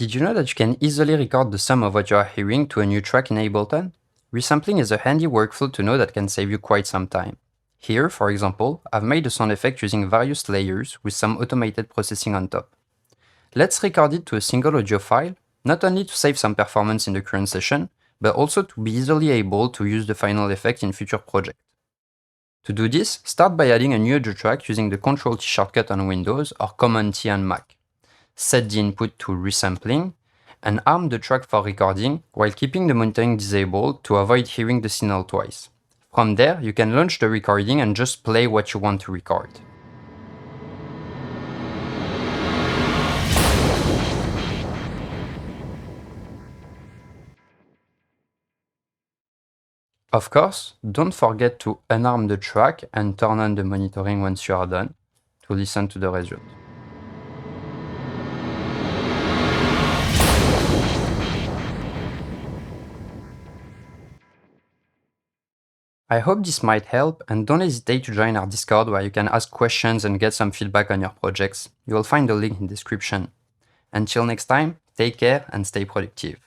Did you know that you can easily record the sum of what you are hearing to a new track in Ableton? Resampling is a handy workflow to know that can save you quite some time. Here, for example, I've made a sound effect using various layers with some automated processing on top. Let's record it to a single audio file, not only to save some performance in the current session, but also to be easily able to use the final effect in future projects. To do this, start by adding a new audio track using the Ctrl-T shortcut on Windows or Command-T on Mac. Set the input to resampling, and arm the track for recording while keeping the monitoring disabled to avoid hearing the signal twice. From there, you can launch the recording and just play what you want to record. Of course, don't forget to unarm the track and turn on the monitoring once you are done to listen to the result. I hope this might help, and don't hesitate to join our Discord where you can ask questions and get some feedback on your projects. You will find the link in the description. Until next time, take care and stay productive.